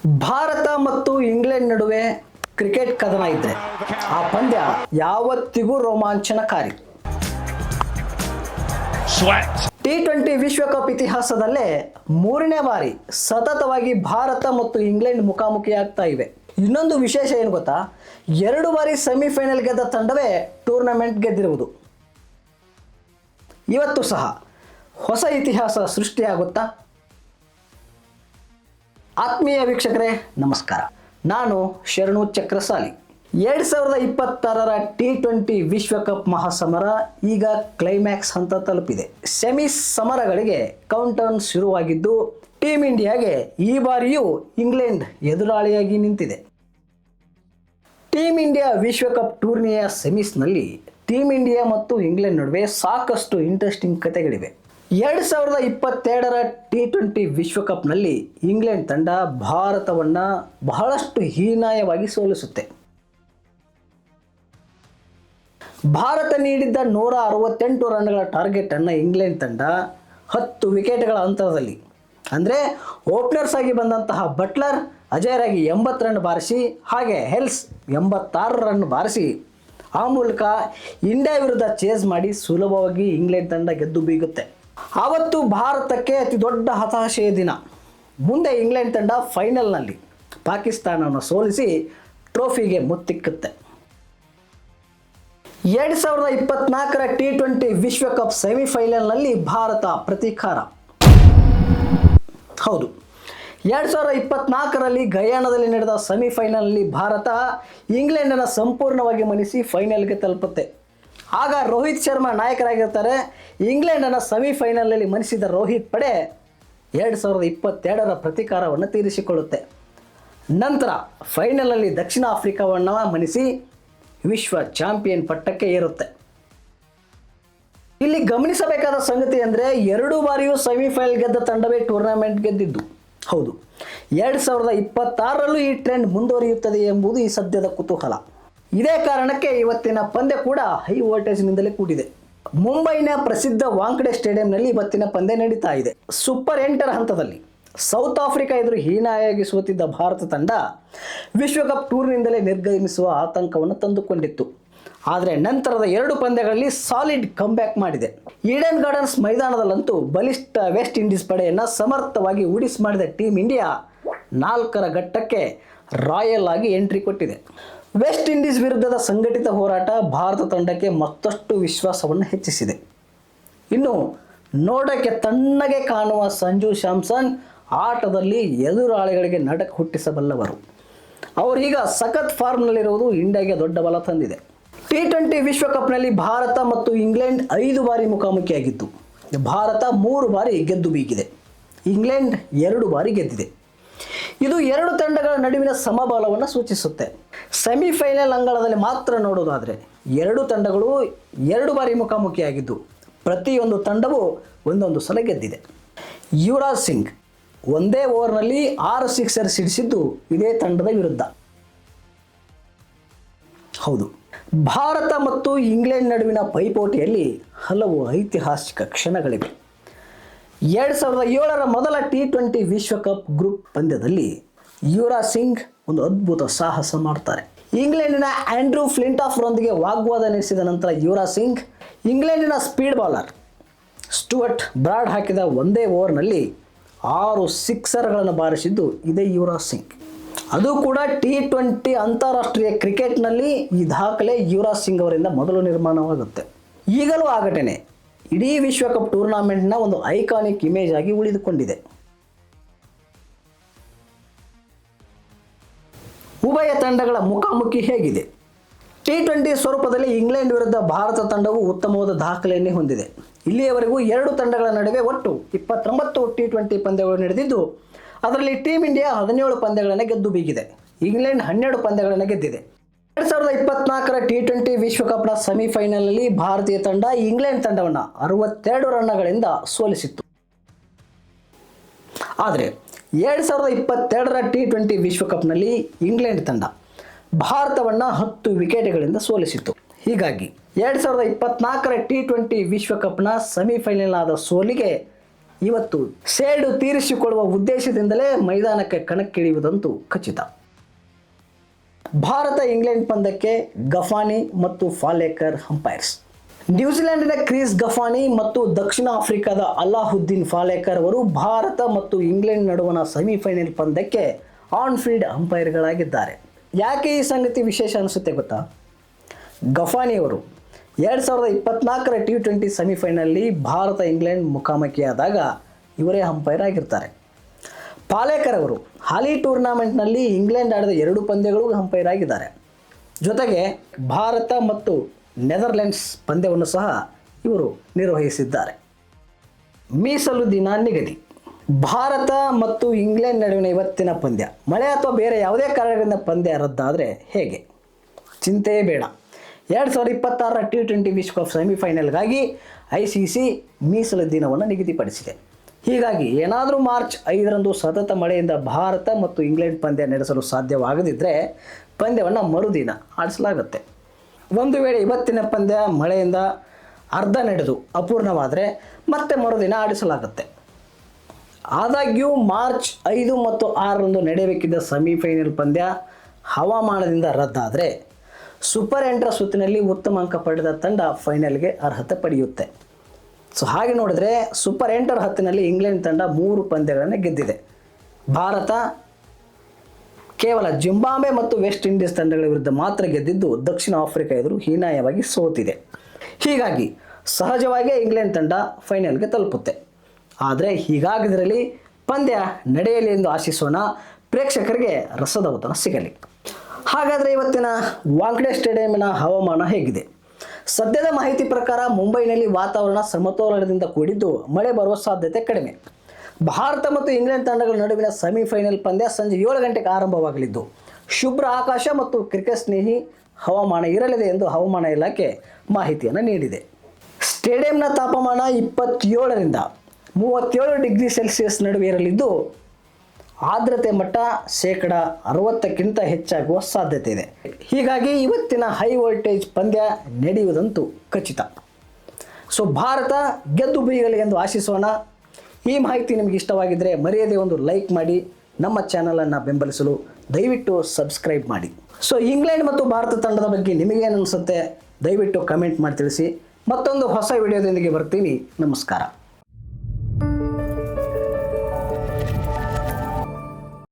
ಭಾರತ ಮತ್ತು ಇಂಗ್ಲೆಂಡ್ ನಡುವೆ ಕ್ರಿಕೆಟ್ ಕದನ ಇದ್ರೆ ಆ ಪಂದ್ಯ ಯಾವತ್ತಿಗೂ ರೋಮಾಂಚನಕಾರಿ. T20 ವಿಶ್ವಕಪ್ ಇತಿಹಾಸದಲ್ಲೇ ಮೂರನೇ ಬಾರಿ ಸತತವಾಗಿ ಭಾರತ ಮತ್ತು ಇಂಗ್ಲೆಂಡ್ ಮುಖಾಮುಖಿಯಾಗ್ತಾ ಇವೆ. ಇನ್ನೊಂದು ವಿಶೇಷ ಏನು ಗೊತ್ತಾ, 2 ಬಾರಿ ಸೆಮಿಫೈನಲ್ ಗೆದ್ದ ತಂಡವೇ ಟೂರ್ನಮೆಂಟ್ ಗೆದ್ದಿರುವುದು. ಇವತ್ತು ಸಹ ಹೊಸ ಇತಿಹಾಸ ಸೃಷ್ಟಿಯಾಗುತ್ತಾ? ಆತ್ಮೀಯ ವೀಕ್ಷಕರೇ ನಮಸ್ಕಾರ, ನಾನು ಶರಣು ಚಕ್ರಸಾಲಿ. 2026ರ T20 ವಿಶ್ವಕಪ್ ಮಹಾಸಮರ ಈಗ ಕ್ಲೈಮ್ಯಾಕ್ಸ್ ಹಂತ ತಲುಪಿದೆ. ಸೆಮಿಸ್ ಸಮರಗಳಿಗೆ ಕೌಂಟೌನ್ ಶುರುವಾಗಿದ್ದು ಟೀಮ್ ಇಂಡಿಯಾಗೆ ಈ ಬಾರಿಯೂ ಇಂಗ್ಲೆಂಡ್ ಎದುರಾಳಿಯಾಗಿ ನಿಂತಿದೆ. ಟೀಮ್ ಇಂಡಿಯಾ ವಿಶ್ವಕಪ್ ಟೂರ್ನಿಯ ಸೆಮಿಸ್ನಲ್ಲಿ ಟೀಮ್ ಇಂಡಿಯಾ ಮತ್ತು ಇಂಗ್ಲೆಂಡ್ ನಡುವೆ ಸಾಕಷ್ಟು ಇಂಟ್ರೆಸ್ಟಿಂಗ್ ಕಥೆಗಳಿವೆ. 2022ರ T20 ವಿಶ್ವಕಪ್ನಲ್ಲಿ ಇಂಗ್ಲೆಂಡ್ ತಂಡ ಭಾರತವನ್ನು ಬಹಳಷ್ಟು ಹೀನಾಯವಾಗಿ ಸೋಲಿಸುತ್ತೆ. ಭಾರತ ನೀಡಿದ್ದ 168 ರನ್ಗಳ ಟಾರ್ಗೆಟ್ ಅನ್ನು ಇಂಗ್ಲೆಂಡ್ ತಂಡ 10 ವಿಕೆಟ್ಗಳ ಅಂತರದಲ್ಲಿ, ಅಂದರೆ ಓಪನರ್ಸ್ ಆಗಿ ಬಂದಂತಹ ಬಟ್ಲರ್ ಅಜೇರಾಗಿ 80 ರನ್ ಬಾರಿಸಿ, ಹಾಗೆ ಹೆಲ್ಸ್ 86 ರನ್ ಬಾರಿಸಿ ಆ ಮೂಲಕ ಇಂಡಿಯಾ ವಿರುದ್ಧ ಚೇಸ್ ಮಾಡಿ ಸುಲಭವಾಗಿ ಇಂಗ್ಲೆಂಡ್ ತಂಡ ಗೆದ್ದು ಬೀಗುತ್ತೆ. ಆವತ್ತು ಭಾರತಕ್ಕೆ ಅತಿ ದೊಡ್ಡ ಹತಾಶೆಯ ದಿನ. ಮುಂದೆ ಇಂಗ್ಲೆಂಡ್ ತಂಡ ಫೈನಲ್ನಲ್ಲಿ ಪಾಕಿಸ್ತಾನವನ್ನು ಸೋಲಿಸಿ ಟ್ರೋಫಿಗೆ ಮುತ್ತಿಕ್ಕುತ್ತೆ. 2024ರ T20 ವಿಶ್ವಕಪ್ ಸೆಮಿಫೈನಲ್ನಲ್ಲಿ ಭಾರತ ಪ್ರತೀಕಾರ. ಹೌದು, 2024ರಲ್ಲಿ ಗಯಾನದಲ್ಲಿ ನಡೆದ ಸೆಮಿಫೈನಲ್ನಲ್ಲಿ ಭಾರತ ಇಂಗ್ಲೆಂಡನ್ನು ಸಂಪೂರ್ಣವಾಗಿ ಮಣಿಸಿ ಫೈನಲ್ಗೆ ತಲುಪುತ್ತೆ. ಆಗ ರೋಹಿತ್ ಶರ್ಮಾ ನಾಯಕರಾಗಿರ್ತಾರೆ. ಇಂಗ್ಲೆಂಡನ್ನು ಸೆಮಿಫೈನಲ್ನಲ್ಲಿ ಮಣಿಸಿದ ರೋಹಿತ್ ಪಡೆ 2022ರ ಪ್ರತೀಕಾರವನ್ನು ತೀರಿಸಿಕೊಳ್ಳುತ್ತೆ. ನಂತರ ಫೈನಲ್ನಲ್ಲಿ ದಕ್ಷಿಣ ಆಫ್ರಿಕಾವನ್ನು ಮಣಿಸಿ ವಿಶ್ವ ಚಾಂಪಿಯನ್ ಪಟ್ಟಕ್ಕೆ ಏರುತ್ತೆ. ಇಲ್ಲಿ ಗಮನಿಸಬೇಕಾದ ಸಂಗತಿ ಅಂದರೆ 2 ಬಾರಿಯೂ ಸೆಮಿಫೈನಲ್ ಗೆದ್ದ ತಂಡವೇ ಟೂರ್ನಮೆಂಟ್ ಗೆದ್ದಿದ್ದು. ಹೌದು, 2026ರಲ್ಲೂ ಈ ಟ್ರೆಂಡ್ ಮುಂದುವರಿಯುತ್ತದೆ ಎಂಬುದು ಈ ಸದ್ಯದ ಕುತೂಹಲ. ಇದೇ ಕಾರಣಕ್ಕೆ ಇವತ್ತಿನ ಪಂದ್ಯ ಕೂಡ ಹೈ ವೋಲ್ಟೇಜ್ನಿಂದಲೇ ಕೂಡಿದೆ. ಮುಂಬೈನ ಪ್ರಸಿದ್ಧ ವಾಂಖಡೆ ಸ್ಟೇಡಿಯಂನಲ್ಲಿ ಇವತ್ತಿನ ಪಂದ್ಯ ನಡೀತಾ ಇದೆ. ಸೂಪರ್ 8ರ ಹಂತದಲ್ಲಿ ಸೌತ್ ಆಫ್ರಿಕಾ ಎದುರು ಹೀನಾಯಾಗಿ ಸೋತಿದ್ದ ಭಾರತ ತಂಡ ವಿಶ್ವಕಪ್ ಟೂರ್ನಿಂದಲೇ ನಿರ್ಗಮಿಸುವ ಆತಂಕವನ್ನು ತಂದುಕೊಂಡಿತ್ತು. ಆದರೆ ನಂತರದ 2 ಪಂದ್ಯಗಳಲ್ಲಿ ಸಾಲಿಡ್ ಕಂಬ್ಯಾಕ್ ಮಾಡಿದೆ. ಈಡನ್ ಗಾರ್ಡನ್ಸ್ ಮೈದಾನದಲ್ಲಂತೂ ಬಲಿಷ್ಠ ವೆಸ್ಟ್ ಇಂಡೀಸ್ ಪಡೆಯನ್ನು ಸಮರ್ಥವಾಗಿ ಉಡಿಸ್ ಮಾಡಿದ ಟೀಮ್ ಇಂಡಿಯಾ 4ರ ಘಟ್ಟಕ್ಕೆ ರಾಯಲ್ ಆಗಿ ಎಂಟ್ರಿ ಕೊಟ್ಟಿದೆ. ವೆಸ್ಟ್ ಇಂಡೀಸ್ ವಿರುದ್ಧದ ಸಂಘಟಿತ ಹೋರಾಟ ಭಾರತ ತಂಡಕ್ಕೆ ಮತ್ತಷ್ಟು ವಿಶ್ವಾಸವನ್ನು ಹೆಚ್ಚಿಸಿದೆ. ಇನ್ನು ನೋಡಕ್ಕೆ ತಣ್ಣಗೆ ಕಾಣುವ ಸಂಜು ಸ್ಯಾಮ್ಸನ್ ಆಟದಲ್ಲಿ ಎದುರಾಳಿಗಳಿಗೆ ನಡಕ ಹುಟ್ಟಿಸಬಲ್ಲವರು. ಅವರೀಗ ಸಖತ್ ಫಾರ್ಮ್ನಲ್ಲಿರುವುದು ಇಂಡಿಯಾಗೆ ದೊಡ್ಡ ಬಲ ತಂದಿದೆ. T20 ವಿಶ್ವಕಪ್ನಲ್ಲಿ ಭಾರತ ಮತ್ತು ಇಂಗ್ಲೆಂಡ್ 5 ಬಾರಿ ಮುಖಾಮುಖಿಯಾಗಿದ್ದು ಭಾರತ 3 ಬಾರಿ ಗೆದ್ದು ಬೀಗಿದೆ. ಇಂಗ್ಲೆಂಡ್ 2 ಬಾರಿ ಗೆದ್ದಿದೆ. ಇದು 2 ತಂಡಗಳ ನಡುವಿನ ಸಮಬಲವನ್ನು ಸೂಚಿಸುತ್ತೆ. ಸೆಮಿಫೈನಲ್ ಅಂಗಳದಲ್ಲಿ ಮಾತ್ರ ನೋಡೋದಾದರೆ 2 ತಂಡಗಳು 2 ಬಾರಿ ಮುಖಾಮುಖಿಯಾಗಿದ್ದು ಪ್ರತಿಯೊಂದು ತಂಡವು ಒಂದೊಂದು ಸಲ ಗೆದ್ದಿದೆ. ಯುವರಾಜ್ ಸಿಂಗ್ ಒಂದೇ ಓವರ್ನಲ್ಲಿ 6 ಸಿಕ್ಸರ್ ಸಿಡಿಸಿದ್ದು ಇದೇ ತಂಡದ ವಿರುದ್ಧ. ಹೌದು, ಭಾರತ ಮತ್ತು ಇಂಗ್ಲೆಂಡ್ ನಡುವಿನ ಪೈಪೋಟಿಯಲ್ಲಿ ಹಲವು ಐತಿಹಾಸಿಕ ಕ್ಷಣಗಳಿವೆ. 2007ರ ಮೊದಲ T20 ವಿಶ್ವಕಪ್ ಗ್ರೂಪ್ ಪಂದ್ಯದಲ್ಲಿ ಯುವರಾಜ್ ಸಿಂಗ್ ಒಂದು ಅದ್ಭುತ ಸಾಹಸ ಮಾಡ್ತಾರೆ. ಇಂಗ್ಲೆಂಡಿನ ಆಂಡ್ರೂ ಫ್ಲಿಂಟಾಫ್ರೊಂದಿಗೆ ವಾಗ್ವಾದ ನಡೆಸಿದ ನಂತರ ಯುವರಾಜ್ ಸಿಂಗ್ ಇಂಗ್ಲೆಂಡಿನ ಸ್ಪೀಡ್ ಬಾಲರ್ ಸ್ಟುವರ್ಟ್ ಬ್ರಾಡ್ ಹಾಕಿದ ಒಂದೇ ಓವರ್ನಲ್ಲಿ 6 ಸಿಕ್ಸರ್ಗಳನ್ನು ಬಾರಿಸಿದ್ದು ಇದೇ ಯುವರಾಜ್ ಸಿಂಗ್. ಅದು ಕೂಡ T20 ಅಂತಾರಾಷ್ಟ್ರೀಯ ಕ್ರಿಕೆಟ್ನಲ್ಲಿ ಈ ದಾಖಲೆ ಯುವರಾಜ್ ಸಿಂಗ್ ಅವರಿಂದ ಮೊದಲು ನಿರ್ಮಾಣವಾಗುತ್ತೆ. ಈಗಲೂ ಆ ಘಟನೆ ಇಡೀ ವಿಶ್ವಕಪ್ ಟೂರ್ನಾಮೆಂಟ್ನ ಒಂದು ಐಕಾನಿಕ್ ಇಮೇಜ್ ಆಗಿ ಉಳಿದುಕೊಂಡಿದೆ. ಉಭಯ ತಂಡಗಳ ಮುಖಾಮುಖಿ ಹೇಗಿದೆ? T20 ಸ್ವರೂಪದಲ್ಲಿ ಇಂಗ್ಲೆಂಡ್ ವಿರುದ್ಧ ಭಾರತ ತಂಡವು ಉತ್ತಮವಾದ ದಾಖಲೆಯನ್ನೇ ಹೊಂದಿದೆ. ಇಲ್ಲಿಯವರೆಗೂ 2 ತಂಡಗಳ ನಡುವೆ ಒಟ್ಟು 29 T20 ಪಂದ್ಯಗಳು ನಡೆದಿದ್ದು ಅದರಲ್ಲಿ ಟೀಮ್ ಇಂಡಿಯಾ 17 ಪಂದ್ಯಗಳನ್ನು ಗೆದ್ದು ಬೀಗಿದೆ. ಇಂಗ್ಲೆಂಡ್ 12 ಪಂದ್ಯಗಳನ್ನು ಗೆದ್ದಿದೆ. 2024ರ T20 ವಿಶ್ವಕಪ್ನ ಸೆಮಿಫೈನಲ್ನಲ್ಲಿ ಭಾರತೀಯ ತಂಡ ಇಂಗ್ಲೆಂಡ್ ತಂಡವನ್ನು 62 ರನ್ಗಳಿಂದ ಸೋಲಿಸಿತ್ತು. ಆದರೆ 2022ರ T20 ವಿಶ್ವಕಪ್ನಲ್ಲಿ ಇಂಗ್ಲೆಂಡ್ ತಂಡ ಭಾರತವನ್ನು 10 ವಿಕೆಟ್ಗಳಿಂದ ಸೋಲಿಸಿತ್ತು. ಹೀಗಾಗಿ 2024ರ T20 ವಿಶ್ವಕಪ್ನ ಸೆಮಿಫೈನಲ್ ಆದ ಸೋಲಿಗೆ ಇವತ್ತು ಸೇಡು ತೀರಿಸಿಕೊಳ್ಳುವ ಉದ್ದೇಶದಿಂದಲೇ ಮೈದಾನಕ್ಕೆ ಕಣಕ್ಕಿಳಿಯುವುದಂತೂ ಖಚಿತ. ಭಾರತ ಇಂಗ್ಲೆಂಡ್ ಪಂದ್ಯಕ್ಕೆ ಗಫಾನಿ ಮತ್ತು ಫಾಲೇಕರ್ ಅಂಪೈರ್ಸ್. ನ್ಯೂಜಿಲೆಂಡಿನ ಕ್ರಿಸ್ ಗಫಾನಿ ಮತ್ತು ದಕ್ಷಿಣ ಆಫ್ರಿಕಾದ ಅಲಾಹುದ್ದೀನ್ ಫಾಲೇಕರ್ ಅವರು ಭಾರತ ಮತ್ತು ಇಂಗ್ಲೆಂಡ್ ನಡುವಣ ಸೆಮಿಫೈನಲ್ ಪಂದ್ಯಕ್ಕೆ ಆನ್ ಫೀಲ್ಡ್ ಅಂಪೈರ್ಗಳಾಗಿದ್ದಾರೆ. ಯಾಕೆ ಈ ಸಂಗತಿ ವಿಶೇಷ ಅನಿಸುತ್ತೆ ಗೊತ್ತಾ? ಗಫಾನಿಯವರು 2024ರ T20 ಸೆಮಿಫೈನಲ್ಲಿ ಭಾರತ ಇಂಗ್ಲೆಂಡ್ ಮುಖಾಮುಖಿಯಾದಾಗ ಇವರೇ ಅಂಪೈರ್ ಆಗಿರ್ತಾರೆ. ಪಾಲೇಕರ್ ಅವರು ಹಾಲಿ ಟೂರ್ನಾಮೆಂಟ್ನಲ್ಲಿ ಇಂಗ್ಲೆಂಡ್ ಆಡಿದ 2 ಪಂದ್ಯಗಳು ಅಂಪೈರ್ ಆಗಿದ್ದಾರೆ. ಜೊತೆಗೆ ಭಾರತ ಮತ್ತು ನೆದರ್ಲೆಂಡ್ಸ್ ಪಂದ್ಯವನ್ನು ಸಹ ಇವರು ನಿರ್ವಹಿಸಿದ್ದಾರೆ. ಮೀಸಲು ದಿನ ನಿಗದಿ. ಭಾರತ ಮತ್ತು ಇಂಗ್ಲೆಂಡ್ ನಡುವಿನ ಇವತ್ತಿನ ಪಂದ್ಯ ಮಳೆ ಅಥವಾ ಬೇರೆ ಯಾವುದೇ ಕಾರಣದಿಂದ ಪಂದ್ಯ ರದ್ದಾದರೆ ಹೇಗೆ? ಚಿಂತೆಯೇ ಬೇಡ. 2026ರ T20 ವಿಶ್ವಕಪ್ ಸೆಮಿಫೈನಲ್ಗಾಗಿ ICC ಮೀಸಲು ದಿನವನ್ನು ನಿಗದಿಪಡಿಸಿದೆ. ಹೀಗಾಗಿ ಏನಾದರೂ ಮಾರ್ಚ್ 5ರಂದು ಸತತ ಮಳೆಯಿಂದ ಭಾರತ ಮತ್ತು ಇಂಗ್ಲೆಂಡ್ ಪಂದ್ಯ ನಡೆಸಲು ಸಾಧ್ಯವಾಗದಿದ್ದರೆ ಪಂದ್ಯವನ್ನು ಮರುದಿನ ಆಡಿಸಲಾಗುತ್ತೆ. ಒಂದು ವೇಳೆ ಇವತ್ತಿನ ಪಂದ್ಯ ಮಳೆಯಿಂದ ಅರ್ಧ ನಡೆದು ಅಪೂರ್ಣವಾದರೆ ಮತ್ತೆ ಮರುದಿನ ಆಡಿಸಲಾಗುತ್ತೆ. ಆದಾಗ್ಯೂ ಮಾರ್ಚ್ 5 ಮತ್ತು 6ರಂದು ನಡೆಯಬೇಕಿದ್ದ ಸೆಮಿಫೈನಲ್ ಪಂದ್ಯ ಹವಾಮಾನದಿಂದ ರದ್ದಾದರೆ ಸೂಪರ್ 8ರ ಸುತ್ತಿನಲ್ಲಿ ಉತ್ತಮ ಅಂಕ ಪಡೆದ ತಂಡ ಫೈನಲ್ಗೆ ಅರ್ಹತೆ ಪಡೆಯುತ್ತೆ. ಸೊ ಹಾಗೆ ನೋಡಿದ್ರೆ ಸೂಪರ್ 8ರ ಹತ್ತಿನಲ್ಲಿ ಇಂಗ್ಲೆಂಡ್ ತಂಡ 3 ಪಂದ್ಯಗಳನ್ನು ಗೆದ್ದಿದೆ. ಭಾರತ ಕೇವಲ ಜಿಂಬಾಬ್ವೆ ಮತ್ತು ವೆಸ್ಟ್ ಇಂಡೀಸ್ ತಂಡಗಳ ವಿರುದ್ಧ ಮಾತ್ರ ಗೆದ್ದಿದ್ದು ದಕ್ಷಿಣ ಆಫ್ರಿಕಾ ಎದುರು ಹೀನಾಯವಾಗಿ ಸೋತಿದೆ. ಹೀಗಾಗಿ ಸಹಜವಾಗಿಯೇ ಇಂಗ್ಲೆಂಡ್ ತಂಡ ಫೈನಲ್ಗೆ ತಲುಪುತ್ತೆ. ಆದರೆ ಹೀಗಾಗದಿರಲಿ, ಪಂದ್ಯ ನಡೆಯಲಿ ಎಂದು ಆಶಿಸೋಣ. ಪ್ರೇಕ್ಷಕರಿಗೆ ರಸದೌತಣ ಸಿಗಲಿ. ಹಾಗಾದರೆ ಇವತ್ತಿನ ವಾಂಖೆಡೆ ಸ್ಟೇಡಿಯಂನ ಹವಾಮಾನ ಹೇಗಿದೆ? ಸದ್ಯದ ಮಾಹಿತಿ ಪ್ರಕಾರ ಮುಂಬೈನಲ್ಲಿ ವಾತಾವರಣ ಸಮತೋಲನದಿಂದ ಕೂಡಿದ್ದು ಮಳೆ ಬರುವ ಸಾಧ್ಯತೆ ಕಡಿಮೆ. ಭಾರತ ಮತ್ತು ಇಂಗ್ಲೆಂಡ್ ತಂಡಗಳ ನಡುವಿನ ಸೆಮಿಫೈನಲ್ ಪಂದ್ಯ ಸಂಜೆ 7 ಗಂಟೆಗೆ ಆರಂಭವಾಗಲಿದ್ದು ಶುಭ್ರ ಆಕಾಶ ಮತ್ತು ಕ್ರಿಕೆಟ್ ಸ್ನೇಹಿ ಹವಾಮಾನ ಇರಲಿದೆ ಎಂದು ಹವಾಮಾನ ಇಲಾಖೆ ಮಾಹಿತಿಯನ್ನು ನೀಡಿದೆ. ಸ್ಟೇಡಿಯಂನ ತಾಪಮಾನ 27ರಿಂದ 37 ಡಿಗ್ರಿ ಸೆಲ್ಸಿಯಸ್ ನಡುವೆ ಇರಲಿದ್ದು ಆರ್ದ್ರತೆ ಮಟ್ಟ 60%ಕ್ಕಿಂತ ಹೆಚ್ಚಾಗುವ ಸಾಧ್ಯತೆ ಇದೆ. ಹೀಗಾಗಿ ಇವತ್ತಿನ ಹೈ ವೋಲ್ಟೇಜ್ ಪಂದ್ಯ ನಡೆಯುವುದಂತೂ ಖಚಿತ. ಸೊ ಭಾರತ ಗೆದ್ದು ಬೀಗಲಿ ಎಂದು ಆಶಿಸೋಣ. ಈ ಮಾಹಿತಿ ನಿಮಗೆ ಇಷ್ಟವಾಗಿದ್ದರೆ ಮರೆಯದೆ ಒಂದು ಲೈಕ್ ಮಾಡಿ, ನಮ್ಮ ಚಾನಲನ್ನು ಬೆಂಬಲಿಸಲು ದಯವಿಟ್ಟು ಸಬ್ಸ್ಕ್ರೈಬ್ ಮಾಡಿ. ಸೊ ಇಂಗ್ಲೆಂಡ್ ಮತ್ತು ಭಾರತ ತಂಡದ ಬಗ್ಗೆ ನಿಮಗೇನು ಅನಿಸುತ್ತೆ ದಯವಿಟ್ಟು ಕಮೆಂಟ್ ಮಾಡಿ ತಿಳಿಸಿ. ಮತ್ತೊಂದು ಹೊಸ ವಿಡಿಯೋದೊಂದಿಗೆ ಬರ್ತೀನಿ. ನಮಸ್ಕಾರ.